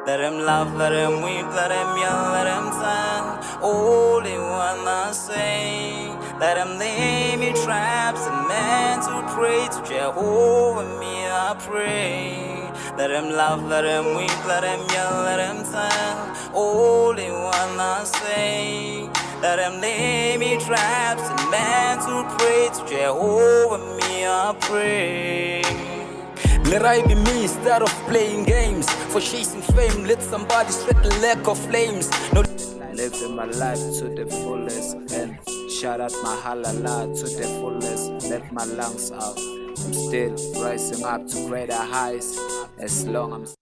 Let him laugh, let him weep, let him yell, let him sing. All they wanna say. Let him lay me traps and men to pray to Jehovah, me I pray. Let him laugh, let him weep, let him yell, let him sing. All they wanna say. Let him lay me traps and men to pray to Jehovah, me I pray. Let I be me instead of playing games. For chasing fame, let somebody sweat the lack of flames. No, living my life to the fullest and shout out my halala to the fullest. Let my lungs out. I'm still rising up to greater heights as long as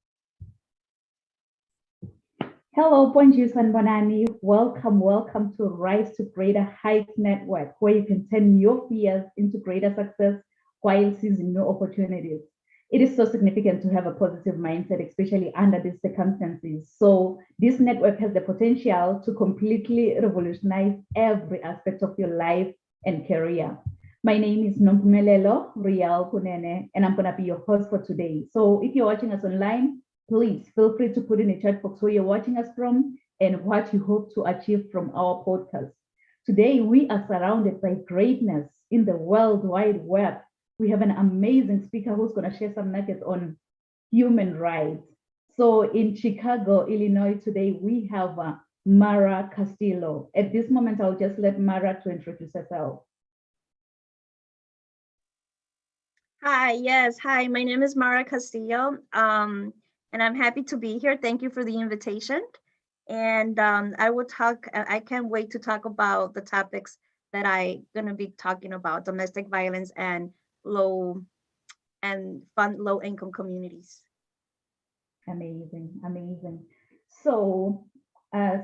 Hello, Bonjour and Bonani. Welcome to Rise to Greater Heights Network, where you can turn your fears into greater success while seizing new opportunities. It is so significant to have a positive mindset, especially under these circumstances. So this network has the potential to completely revolutionize every aspect of your life and career. My name is Nompumelelo Rial Kunene, and I'm going to be your host for today. So if you're watching us online, please feel free to put in the chat box where you're watching us from and what you hope to achieve from our podcast. Today, we are surrounded by greatness in the World Wide Web. We have an amazing speaker who's going to share some nuggets on human rights. So in Chicago, Illinois, today, we have Mara Castillo. At this moment, I'll just let Mara to introduce herself. Hi, yes. Hi, my name is Mara Castillo, and I'm happy to be here. Thank you for the invitation. And I can't wait to talk about the topics that I'm going to be talking about, domestic violence and low income communities. Amazing. So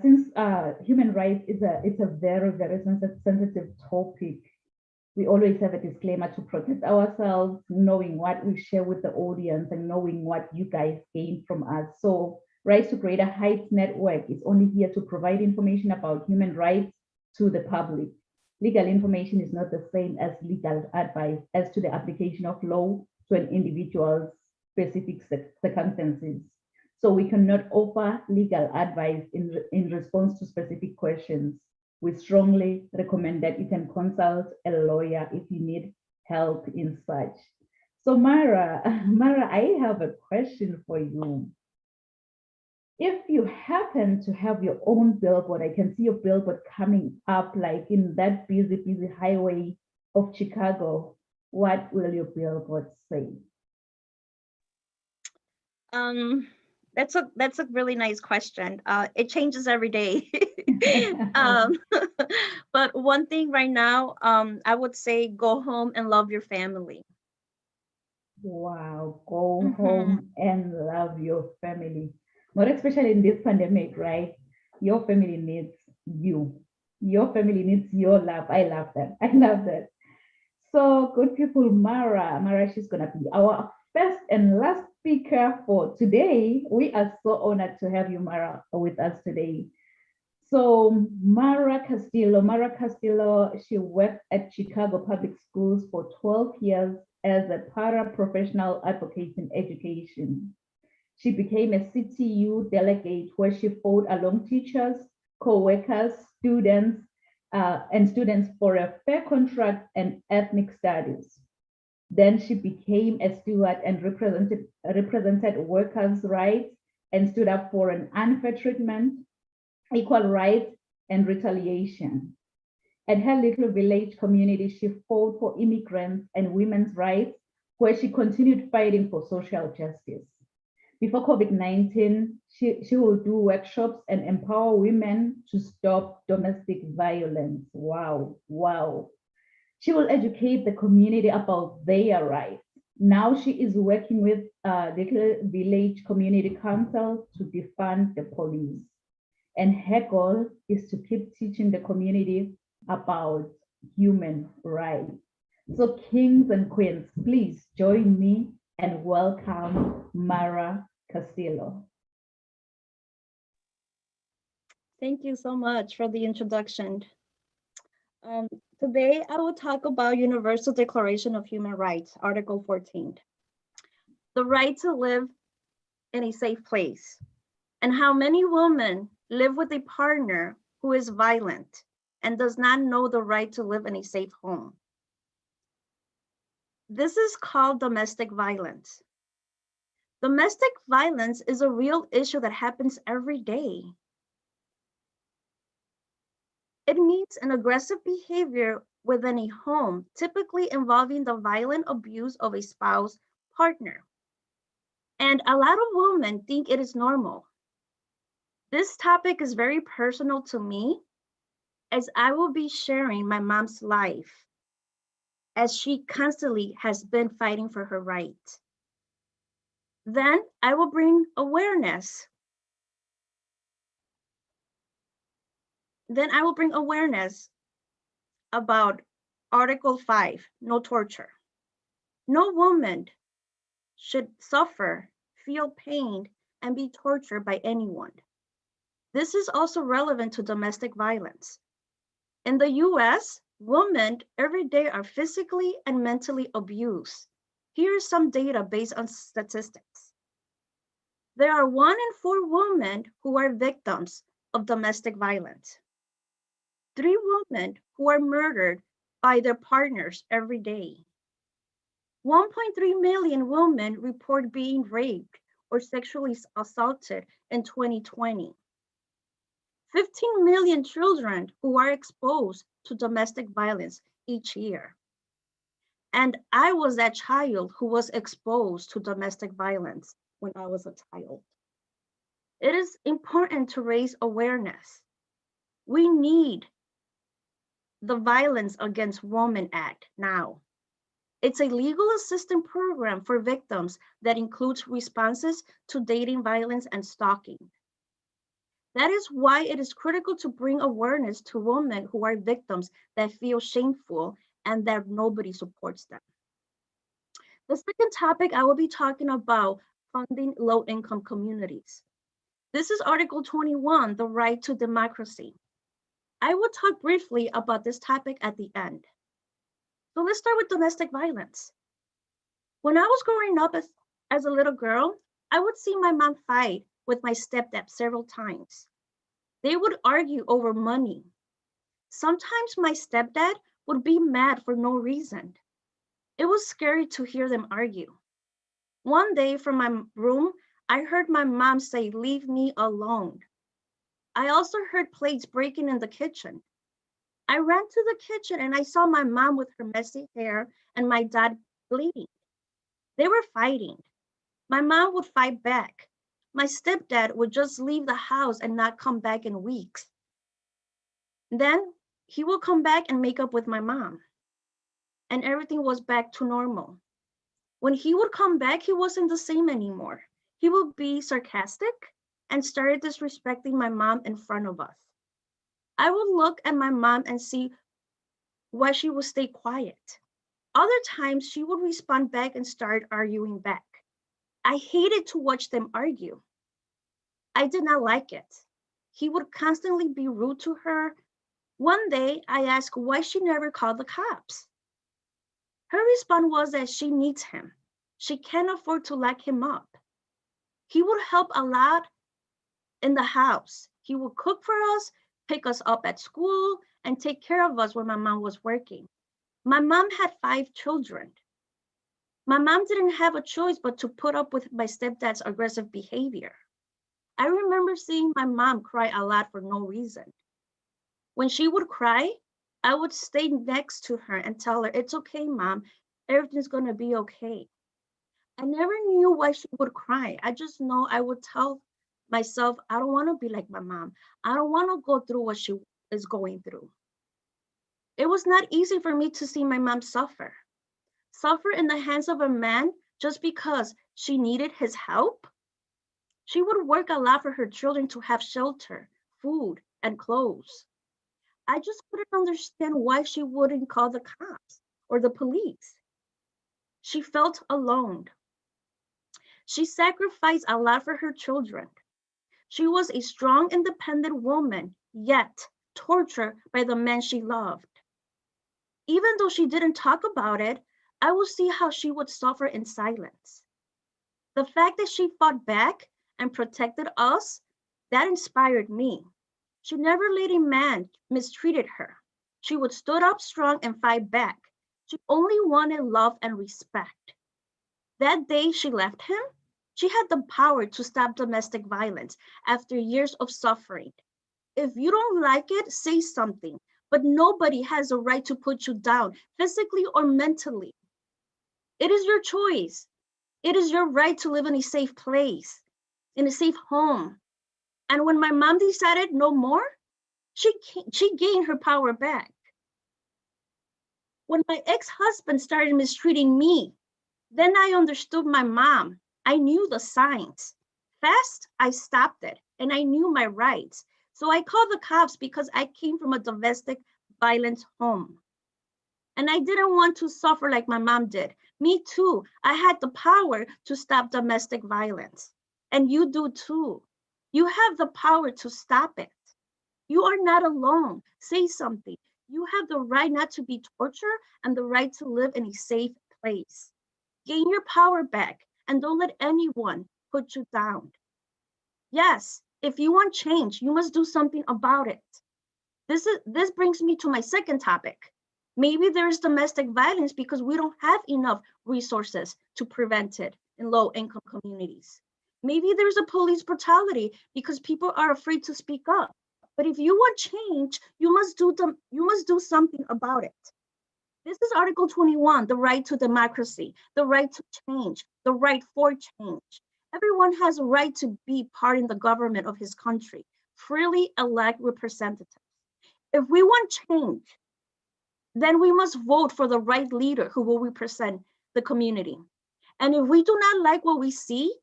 since human rights it's a very, very sensitive topic, we always have a disclaimer to protect ourselves, knowing what we share with the audience and knowing what you guys gain from us. So Rise to Greater Heights Network is only here to provide information about human rights to the public. Legal information is not the same as legal advice as to the application of law to an individual's specific circumstances. So we cannot offer legal advice in response to specific questions. We strongly recommend that you can consult a lawyer if you need help in such. So Mara, I have a question for you. If you happen to have your own billboard, I can see your billboard coming up like in that busy highway of Chicago, what will your billboard say? That's a really nice question. It changes every day. But one thing right now, I would say go home and love your family. Wow, go home and love your family. More especially in this pandemic, right? Your family needs you. Your family needs your love. I love that. So good people, Mara, she's gonna be our first and last speaker for today. We are so honored to have you, Mara, with us today. So Mara Castillo, she worked at Chicago Public Schools for 12 years as a paraprofessional advocate in education. She became a CTU delegate where she fought along teachers, co-workers, students for a fair contract and ethnic studies. Then she became a steward and represented workers' rights and stood up for an unfair treatment, equal rights, and retaliation. At her little village community, she fought for immigrants and women's rights, where she continued fighting for social justice. Before COVID-19, she will do workshops and empower women to stop domestic violence. Wow. She will educate the community about their rights. Now she is working with Little Village Community Council to defund the police. And her goal is to keep teaching the community about human rights. So kings and queens, please join me and welcome Mara Castillo. Thank you so much for the introduction. Today, I will talk about Universal Declaration of Human Rights, Article 14. The right to live in a safe place. And how many women live with a partner who is violent and does not know the right to live in a safe home. This is called domestic violence. Domestic violence is a real issue that happens every day. It means an aggressive behavior within a home, typically involving the violent abuse of a spouse partner. And a lot of women think it is normal. This topic is very personal to me, as I will be sharing my mom's life, as she constantly has been fighting for her right. Then I will bring awareness. About Article 5, no torture. No woman should suffer, feel pain, and be tortured by anyone. This is also relevant to domestic violence. In the US, women every day are physically and mentally abused. Here's some data based on statistics. There are 1 in 4 women who are victims of domestic violence. 3 women who are murdered by their partners every day. 1.3 million women report being raped or sexually assaulted in 2020. 15 million children who are exposed to domestic violence each year. And I was that child who was exposed to domestic violence when I was a child. It is important to raise awareness. We need the Violence Against Women Act now. It's a legal assistance program for victims that includes responses to dating violence and stalking. That is why it is critical to bring awareness to women who are victims that feel shameful and that nobody supports them. The second topic I will be talking about, funding low-income communities. This is Article 21, the right to democracy. I will talk briefly about this topic at the end. So let's start with domestic violence. When I was growing up as a little girl, I would see my mom fight with my stepdad several times. They would argue over money. Sometimes my stepdad would be mad for no reason. It was scary to hear them argue. One day from my room, I heard my mom say, "Leave me alone." I also heard plates breaking in the kitchen. I ran to the kitchen and I saw my mom with her messy hair and my dad bleeding. They were fighting. My mom would fight back. My stepdad would just leave the house and not come back in weeks. Then he would come back and make up with my mom. And everything was back to normal. When he would come back, he wasn't the same anymore. He would be sarcastic and started disrespecting my mom in front of us. I would look at my mom and see why she would stay quiet. Other times she would respond back and start arguing back. I hated to watch them argue. I did not like it. He would constantly be rude to her. One day I asked why she never called the cops. Her response was that she needs him. She can't afford to lock him up. He would help a lot in the house. He would cook for us, pick us up at school, and take care of us when my mom was working. My mom had 5 children. My mom didn't have a choice but to put up with my stepdad's aggressive behavior. I remember seeing my mom cry a lot for no reason. When she would cry, I would stay next to her and tell her, "It's okay, Mom, everything's gonna be okay." I never knew why she would cry. I just know I would tell myself, I don't wanna be like my mom. I don't wanna go through what she is going through. It was not easy for me to see my mom suffer in the hands of a man just because she needed his help. She would work a lot for her children to have shelter, food, and clothes. I just couldn't understand why she wouldn't call the cops or the police. She felt alone. She sacrificed a lot for her children. She was a strong, independent woman, yet tortured by the man she loved. Even though she didn't talk about it, I would see how she would suffer in silence. The fact that she fought back and protected us That inspired me. She never let a man mistreated her. She would stood up strong and fight back. She only wanted love and respect. That day she left him, she had the power to stop domestic violence after years of suffering. If you don't like it, say something, but nobody has a right to put you down physically or mentally. It is your choice. It is your right to live in a safe place, in a safe home. And when my mom decided no more, she gained her power back. When my ex-husband started mistreating me, then I understood my mom. I knew the signs. Fast, I stopped it, and I knew my rights. So I called the cops because I came from a domestic violence home. And I didn't want to suffer like my mom did. Me too. I had the power to stop domestic violence. And you do too. You have the power to stop it. You are not alone. Say something. You have the right not to be tortured and the right to live in a safe place. Gain your power back and don't let anyone put you down. Yes, if you want change, you must do something about it. This brings me to my second topic. Maybe there is domestic violence because we don't have enough resources to prevent it in low-income communities. Maybe there's a police brutality because people are afraid to speak up. But if you want change, you must do something about it. This is Article 21, the right to democracy, the right to change, the right for change. Everyone has a right to be part in the government of his country, freely elect representatives. If we want change, then we must vote for the right leader who will represent the community. And if we do not like what we see,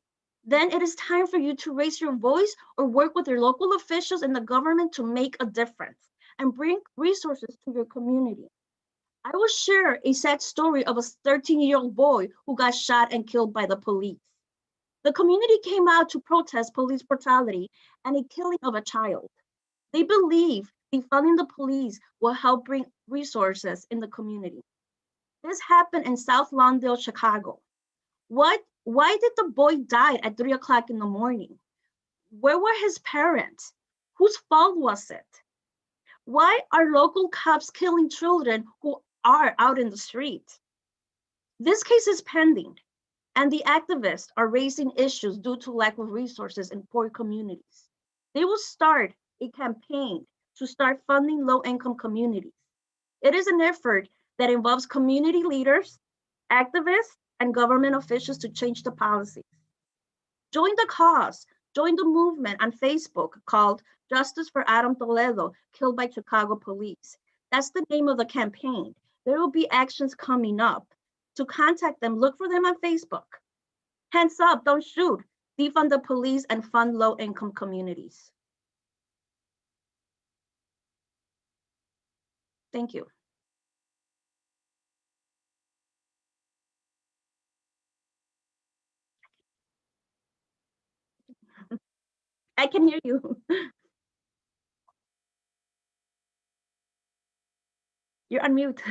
then it is time for you to raise your voice or work with your local officials and the government to make a difference and bring resources to your community. I will share a sad story of a 13-year-old boy who got shot and killed by the police. The community came out to protest police brutality and a killing of a child. They believe defunding the police will help bring resources in the community. This happened in South Lawndale, Chicago. Why did the boy die at 3 o'clock in the morning? Where were his parents? Whose fault was it? Why are local cops killing children who are out in the street? This case is pending, and the activists are raising issues due to lack of resources in poor communities. They will start a campaign to start funding low-income communities. It is an effort that involves community leaders, activists, and government officials to change the policies. Join the cause, join the movement on Facebook called Justice for Adam Toledo, killed by Chicago police. That's the name of the campaign. There will be actions coming up. To contact them, look for them on Facebook. Hands up, don't shoot. Defund the police and fund low-income communities. Thank you. I can hear you. You're on mute.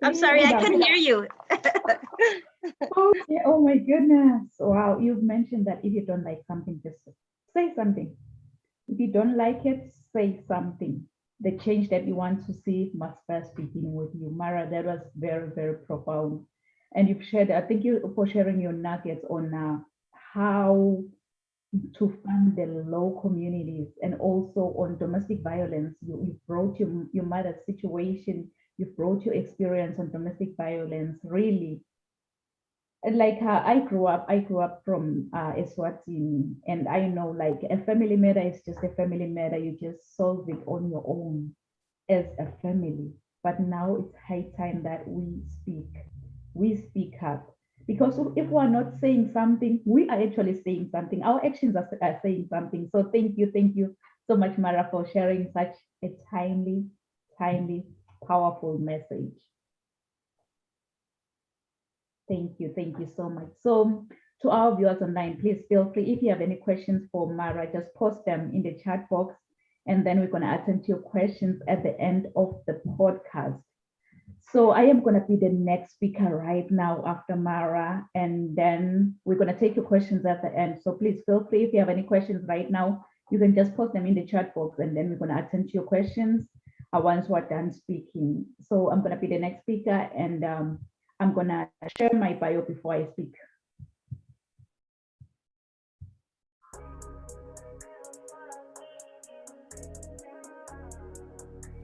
I'm sorry, I can hear you. Okay. Oh my goodness. Wow. You've mentioned that if you don't like something, just say something. If you don't like it, say something. The change that you want to see must first begin with you. Mara, that was very, very profound. And you've shared, I thank you for sharing your nuggets on how to fund the low communities and also on domestic violence. You brought your mother's situation, you brought your experience on domestic violence, really. And like I grew up from Eswatini, and I know like a family matter is just a family matter. You just solve it on your own as a family. But now it's high time that we speak up. Because if we're not saying something, we are actually saying something. Our actions are saying something. So thank you so much, Mara, for sharing such a timely, powerful message. Thank you so much. So to our viewers online, please feel free, if you have any questions for Mara, just post them in the chat box, and then we're going to attend to your questions at the end of the podcast. So I am going to be the next speaker right now after Mara, and then we're going to take your questions at the end. So please feel free if you have any questions right now, you can just post them in the chat box, and then we're going to attend to your questions once we're done speaking. So I'm going to be the next speaker, and I'm going to share my bio before I speak.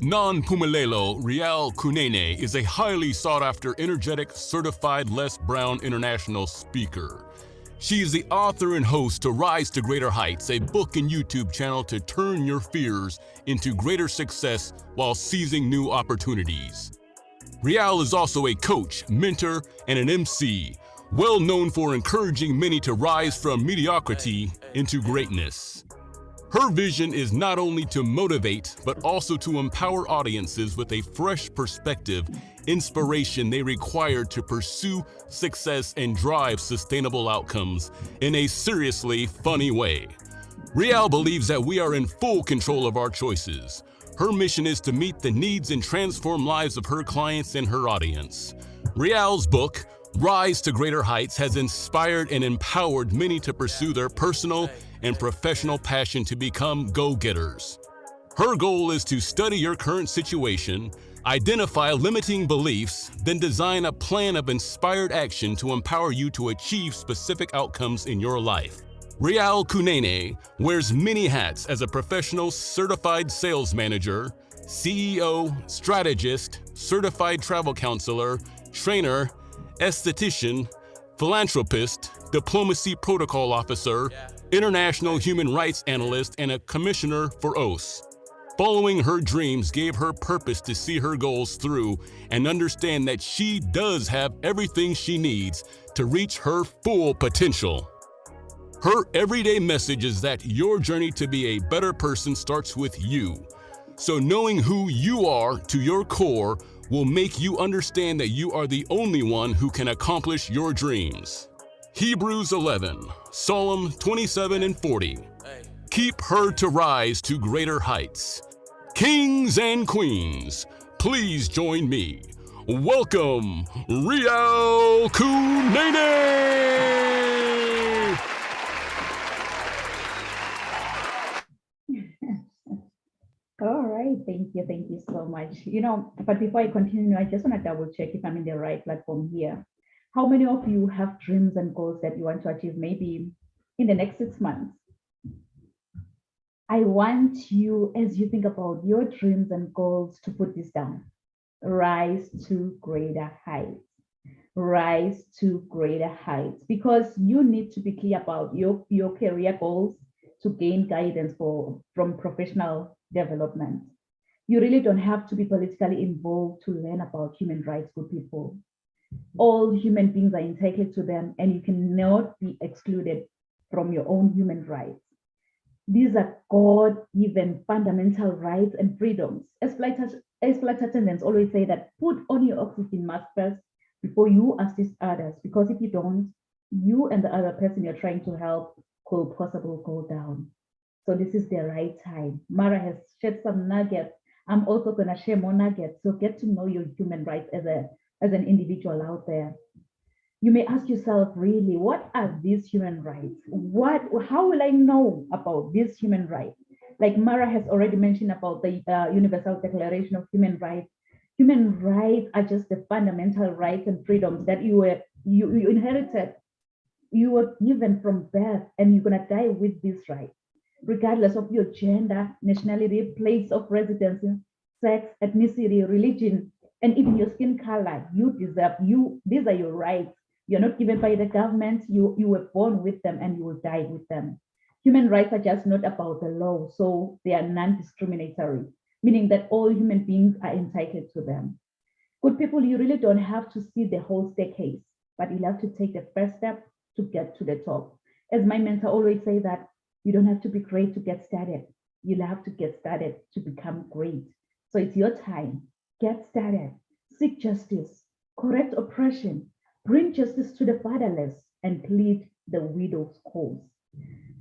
Non-Pumelelo Rial Kunene is a highly sought-after, energetic, certified Les Brown International speaker. She is the author and host to Rise to Greater Heights, a book and YouTube channel to turn your fears into greater success while seizing new opportunities. Rial is also a coach, mentor, and an MC, well known for encouraging many to rise from mediocrity into greatness. Her vision is not only to motivate, but also to empower audiences with a fresh perspective, inspiration they require to pursue success and drive sustainable outcomes in a seriously funny way. Rial believes that we are in full control of our choices. Her mission is to meet the needs and transform lives of her clients and her audience. Rial's book, Rise to Greater Heights, has inspired and empowered many to pursue their personal and professional passion to become go-getters. Her goal is to study your current situation, identify limiting beliefs, then design a plan of inspired action to empower you to achieve specific outcomes in your life. Rial Kunene wears many hats as a professional certified sales manager, CEO, strategist, certified travel counselor, trainer, esthetician, philanthropist, diplomacy protocol officer, international human rights analyst, and a commissioner for OAS. Following her dreams gave her purpose to see her goals through and understand that she does have everything she needs to reach her full potential. Her everyday message is that your journey to be a better person starts with you. So knowing who you are to your core will make you understand that you are the only one who can accomplish your dreams. Hebrews 11, Psalm 27 and 40. Keep her to rise to greater heights. Kings and queens, please join me. Welcome, Rial Kunene! All right, thank you so much. But before I continue, I just want to double check if I'm in the right platform here. How many of you have dreams and goals that you want to achieve maybe in the next 6 months? I want you, as you think about your dreams and goals, to put this down. Rise to greater heights. Rise to greater heights, because you need to be clear about your career goals to gain guidance from professional development. You really don't have to be politically involved to learn about human rights, good people. All human beings are entitled to them, and you cannot be excluded from your own human rights. These are God-given fundamental rights and freedoms. As flight attendants always say that, put on your oxygen mask first before you assist others, because if you don't, you and the other person you're trying to help could possibly go down. So this is the right time. Mara has shared some nuggets. I'm also going to share more nuggets. So get to know your human rights as an individual out there. You may ask yourself, really, what are these human rights? How will I know about these human rights? Like Mara has already mentioned about the Universal Declaration of Human Rights. Human rights are just the fundamental rights and freedoms that you inherited. You were given from birth, and you're going to die with these rights, regardless of your gender, nationality, place of residence, sex, ethnicity, religion, and even your skin color. These are your rights. You're not given by the government. You were born with them, and you will die with them. Human rights are just not about the law, so they are non-discriminatory, meaning that all human beings are entitled to them. Good people, you really don't have to see the whole staircase, but you have to take the first step to get to the top. As my mentor always say that, you don't have to be great to get started. You'll have to get started to become great. So it's your time. Get started. Seek justice. Correct oppression. Bring justice to the fatherless and plead the widow's cause.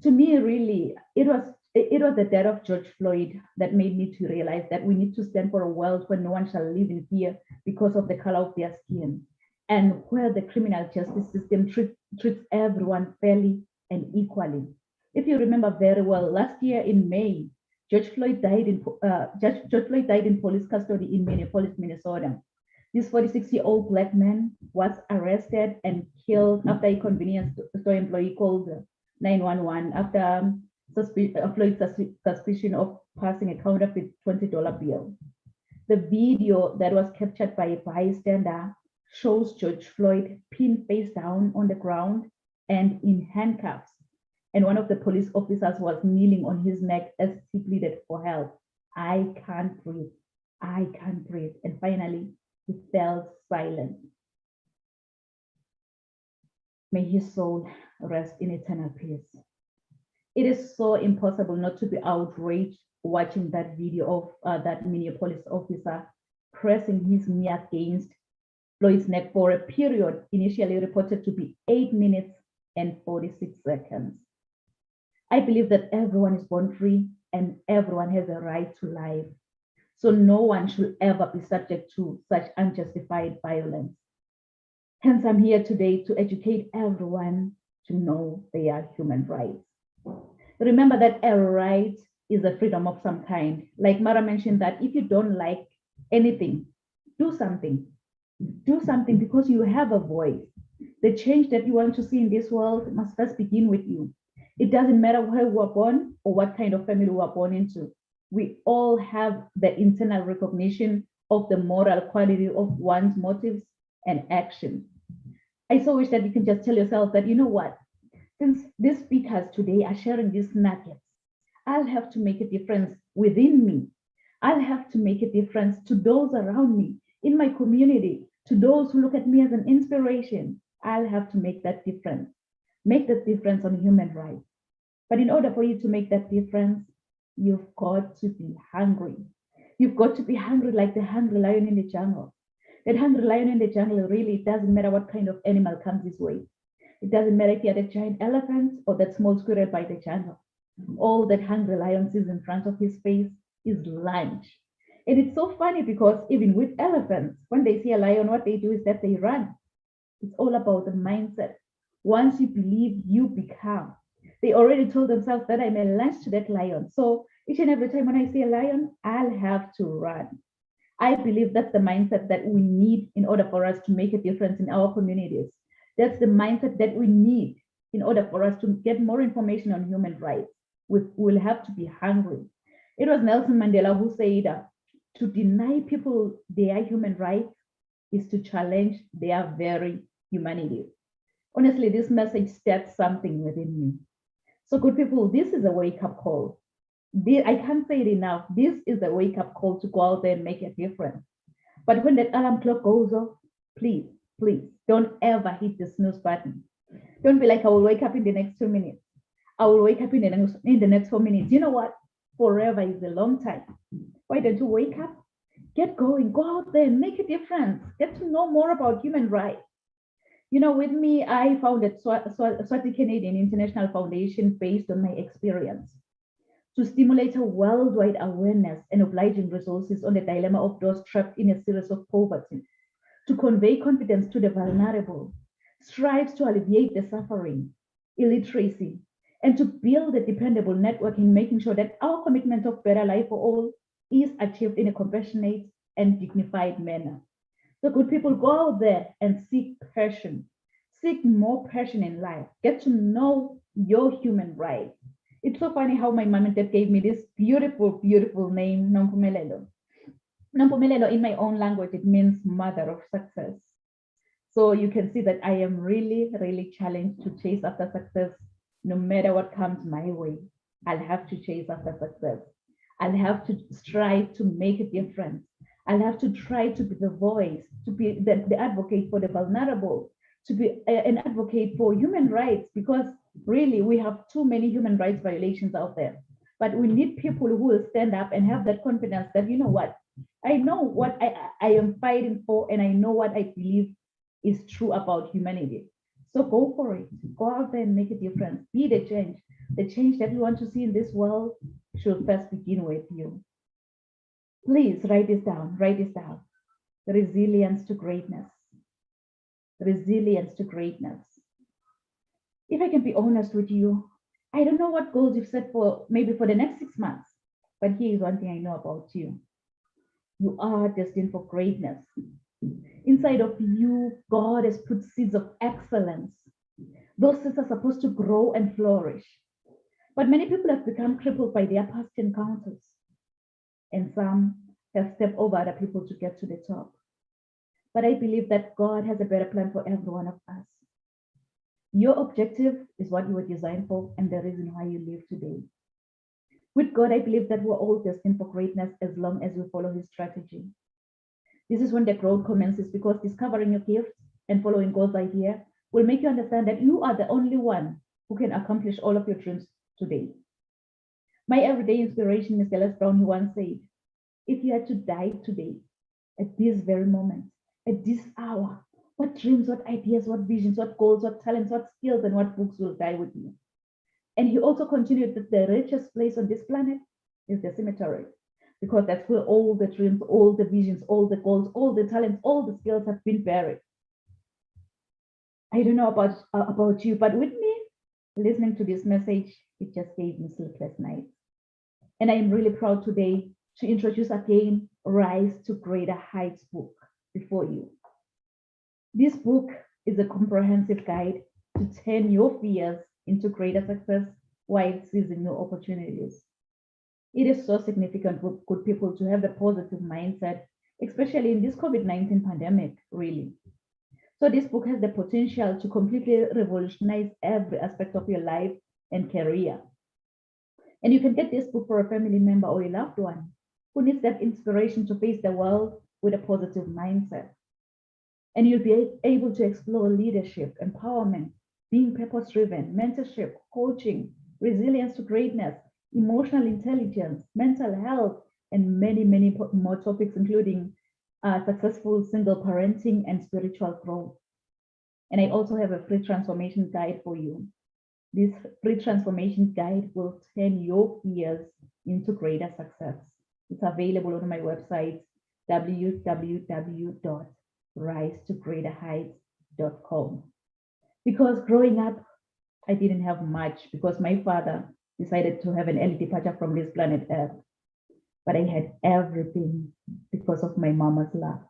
To me, really, it was It was the death of George Floyd that made me to realize that we need to stand for a world where no one shall live in fear because of the color of their skin, and where the criminal justice system treats everyone fairly and equally. If you remember very well, last year in May, George Floyd died in police custody in Minneapolis, Minnesota. This 46-year-old Black man was arrested and killed after a convenience store employee called 911 after Floyd's suspicion of passing a counterfeit $20 bill. The video that was captured by a bystander shows George Floyd pinned face down on the ground and in handcuffs. And one of the police officers was kneeling on his neck as he pleaded for help. I can't breathe. I can't breathe. And finally, he fell silent. May his soul rest in eternal peace. It is so impossible not to be outraged watching that video of that Minneapolis officer pressing his knee against Floyd's neck for a period initially reported to be 8 minutes and 46 seconds. I believe that everyone is born free and everyone has a right to life. So no one should ever be subject to such unjustified violence. Hence, I'm here today to educate everyone to know their human rights. Remember that a right is a freedom of some kind. Like Mara mentioned, that if you don't like anything, do something. Do something because you have a voice. The change that you want to see in this world must first begin with you. It doesn't matter where we were born or what kind of family we were born into. We all have the internal recognition of the moral quality of one's motives and actions. I so wish that you can just tell yourself that, you know what, since these speakers today are sharing these nuggets, I'll have to make a difference within me. I'll have to make a difference to those around me, in my community, to those who look at me as an inspiration. I'll have to make that difference. Make that difference on human rights. But in order for you to make that difference, you've got to be hungry. You've got to be hungry like the hungry lion in the jungle. That hungry lion in the jungle, really, it doesn't matter what kind of animal comes his way. It doesn't matter if you had a giant elephant or that small squirrel by the jungle. All that hungry lion sees in front of his face is lunch. And it's so funny because even with elephants, when they see a lion, what they do is that they run. It's all about the mindset. Once you believe, you become. They already told themselves that I'm a lunch to that lion. So each and every time when I see a lion, I'll have to run. I believe that's the mindset that we need in order for us to make a difference in our communities. That's the mindset that we need in order for us to get more information on human rights. We will have to be hungry. It was Nelson Mandela who said, to deny people their human rights is to challenge their very humanity. Honestly, this message stirs something within me. So good people, this is a wake-up call. I can't say it enough. This is a wake-up call to go out there and make a difference. But when that alarm clock goes off, please, please don't ever hit the snooze button. Don't be like, I will wake up in the next 2 minutes. I will wake up in the next 4 minutes. You know what? Forever is a long time. Why don't you wake up? Get going, go out there and make a difference. Get to know more about human rights. You know, with me, I founded Swati Canadian International Foundation based on my experience to stimulate a worldwide awareness and obliging resources on the dilemma of those trapped in a series of poverty, to convey confidence to the vulnerable, strives to alleviate the suffering, illiteracy, and to build a dependable network in making sure that our commitment of better life for all is achieved in a compassionate and dignified manner. So good people, go out there and seek passion. Seek more passion in life. Get to know your human rights. It's so funny how my mom and dad gave me this beautiful, beautiful name, Nompumelelo. Nompumelelo, in my own language, it means mother of success. So you can see that I am really, really challenged to chase after success. No matter what comes my way, I'll have to chase after success. I'll have to strive to make a difference. I'll have to try to be the voice, to be the advocate for the vulnerable, to be an advocate for human rights, because really we have too many human rights violations out there. But we need people who will stand up and have that confidence that, you know what, I know what I am fighting for, and I know what I believe is true about humanity. So go for it. Go out there and make a difference. Be the change. the change that we want to see in this world should first begin with you. Please write this down, write this down. Resilience to greatness. Resilience to greatness. If I can be honest with you, I don't know what goals you've set for maybe for the next 6 months, but here is one thing I know about you. You are destined for greatness. Inside of you, God has put seeds of excellence. Those seeds are supposed to grow and flourish. But many people have become crippled by their past encounters, and some have stepped over other people to get to the top. But I believe that God has a better plan for every one of us. Your objective is what you were designed for and the reason why you live today. With God, I believe that we're all destined for greatness as long as we follow his strategy. This is when the growth commences, because discovering your gifts and following God's idea will make you understand that you are the only one who can accomplish all of your dreams today. My everyday inspiration, Mr. Les Brown, he once said, if you had to die today, at this very moment, at this hour, what dreams, what ideas, what visions, what goals, what talents, what skills, and what books will die with you? And he also continued that the richest place on this planet is the cemetery, because that's where all the dreams, all the visions, all the goals, all the talents, all the skills have been buried. I don't know about you, but with me, listening to this message, it just gave me sleepless nights. And I am really proud today to introduce again Rise to Greater Heights book before you. This book is a comprehensive guide to turn your fears into greater success while seizing new opportunities. It is so significant for good people to have a positive mindset, especially in this COVID-19 pandemic, really. So this book has the potential to completely revolutionize every aspect of your life and career. And you can get this book for a family member or a loved one who needs that inspiration to face the world with a positive mindset. And you'll be able to explore leadership, empowerment, being purpose-driven, mentorship, coaching, resilience to greatness, emotional intelligence, mental health, and many, many more topics, including successful single parenting and spiritual growth. And I also have a free transformation guide for you. This free transformation guide will turn your fears into greater success. It's available on my website, www.risetogreaterheights.com. Because growing up, I didn't have much because my father decided to have an early departure from this planet Earth. But I had everything because of my mama's love.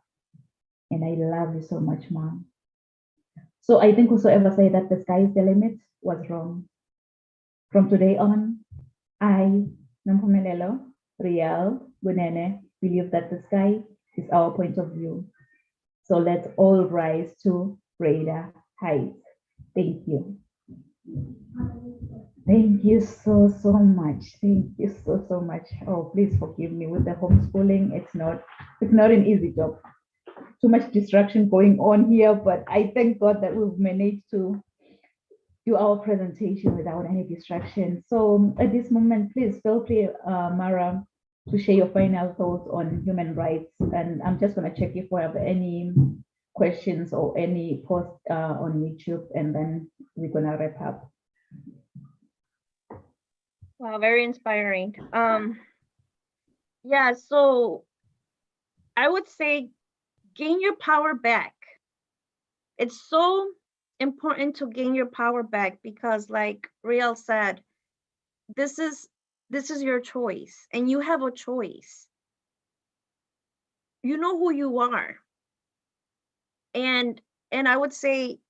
And I love you so much, Mom. So I think whosoever said that the sky is the limit was wrong. From today on, I, Nompumelelo Riel Kunene, believe that the sky is our point of view. So let's all rise to greater heights. Thank you. Thank you so much. Thank you so much. Oh, please forgive me with the homeschooling. It's not an easy job. Too much distraction going on here, but I thank God that we've managed to do our presentation without any distraction. So at this moment, please feel free, Mara, to share your final thoughts on human rights. And I'm just going to check if we have any questions or any posts on YouTube, and then we're going to wrap up. Wow, very inspiring. Yeah, so I would say gain your power back. It's so important to gain your power back because, like Riel said, this is your choice, and you have a choice. You know who you are. And I would say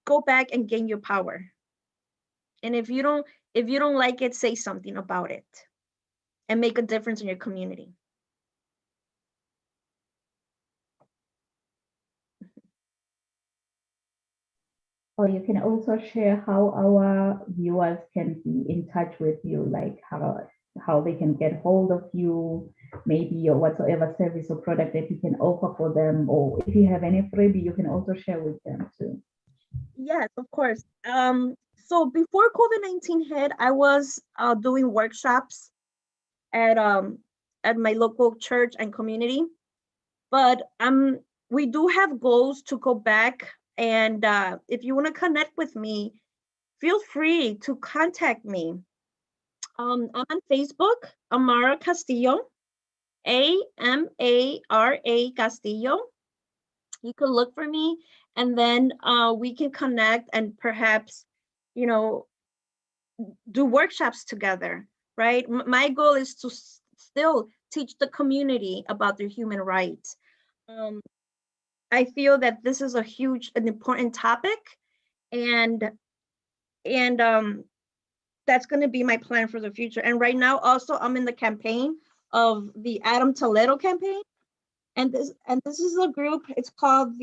go back and gain your power. And if you don't like it, say something about it and make a difference in your community. Or you can also share how our viewers can be in touch with you, like how they can get hold of you, maybe or whatsoever service or product that you can offer for them, or if you have any freebie, you can also share with them too. Yes, of course. So before COVID-19 hit, I was doing workshops at my local church and community, but we do have goals to go back. And if you want to connect with me, feel free to contact me. I'm on Facebook, Amara Castillo, Amara Castillo. You can look for me, and then we can connect and perhaps, do workshops together, right? My goal is to still teach the community about their human rights. I feel that this is an important topic, and that's going to be my plan for the future. And right now, also, I'm in the campaign of the Adam Toledo campaign, and this is a group. It's called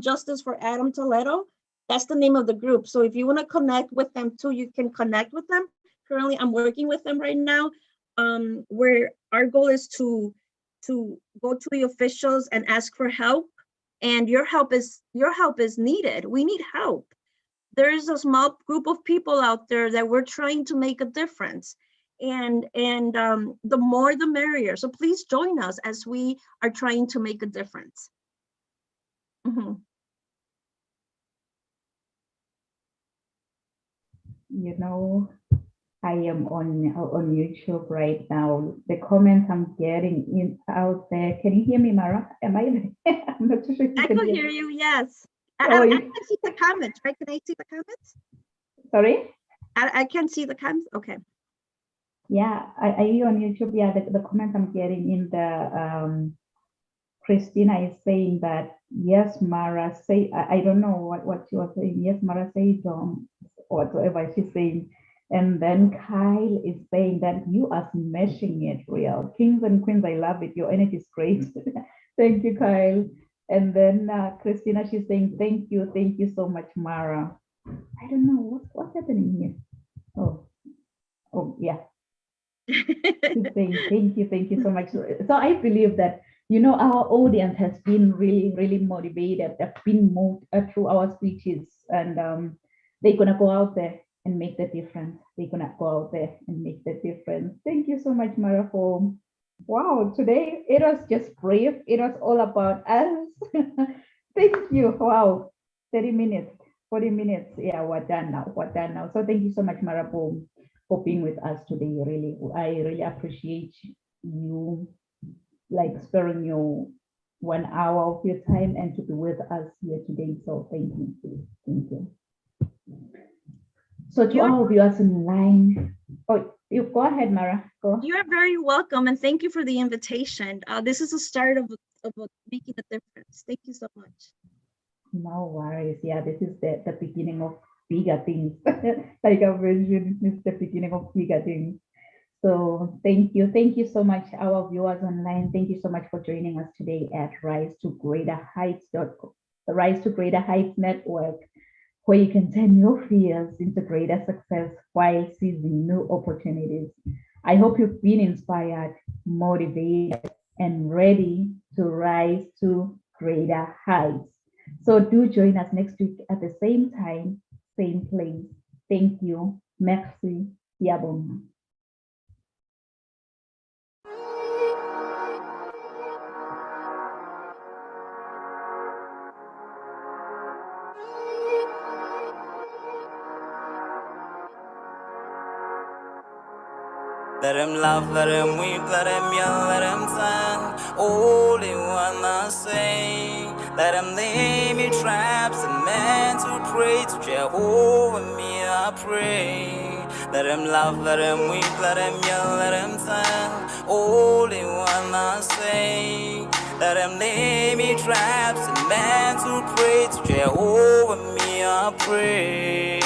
Justice for Adam Toledo. That's the name of the group. So if you want to connect with them too, you can connect with them. Currently, I'm working with them right now, where our goal is to go to the officials and ask for help. And your help is needed. We need help. There is a small group of people out there that we're trying to make a difference. And the more the merrier. So please join us as we are trying to make a difference. I am on YouTube right now. The comments I'm getting out there. Can you hear me, Mara? Am I? I'm not too sure. I can hear you. Yes. I can see the comments. Right? Can I see the comments? Sorry. I can see the comments. Okay. Yeah, are you on YouTube? Yeah, the comments I'm getting in the Christina is saying that yes, Mara, say I don't know what she was saying. Yes, Mara, say whatever she's saying. And then Kyle is saying that you are smashing it, Real. Kings and queens, I love it. Your energy is great. Thank you, Kyle. And then Christina, she's saying, thank you so much, Mara. I don't know what's happening here. Oh, yeah. She's saying, thank you so much. So I believe that, our audience has been really, really motivated. They've been moved through our speeches, and they're going to go out there and make the difference. They're going to go out there and make the difference. Thank you so much, Mara, for, wow, today it was just brief. It was all about us. Thank you. Wow, 30 minutes, 40 minutes. Yeah, we're done now. So thank you so much, Mara, for being with us today. I really appreciate you, sparing your 1 hour of your time and to be with us here today. So thank you. So to all of you online, you go ahead, Mara. Go. You are very welcome, and thank you for the invitation. This is a start of making a difference. Thank you so much. No worries. Yeah, this is the beginning of bigger things. Like I mentioned, it's the beginning of bigger things. So thank you so much, our viewers online. Thank you so much for joining us today at Rise to Greater Heights Network, where you can turn your fears into greater success while seizing new opportunities. I hope you've been inspired, motivated, and ready to rise to greater heights. So do join us next week at the same time, same place. Thank you. Merci. Yabon. Let him laugh, let him weep, let him yell, let him sing. Only one I say. Let him lay me traps and men to pray to Jehovah, me I pray. Let him laugh, let him weep, let him yell, let him sing. Only one I say. Let him lay me traps and men to pray to Jehovah, me I pray.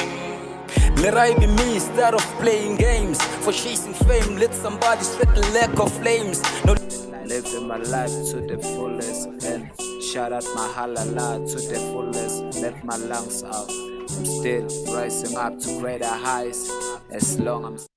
Let I be me instead of playing games. For chasing fame, let somebody sweat the lack of flames. No, living my life to the fullest and shout out my halala to the fullest. Let my lungs out. I'm still rising up to greater heights as long as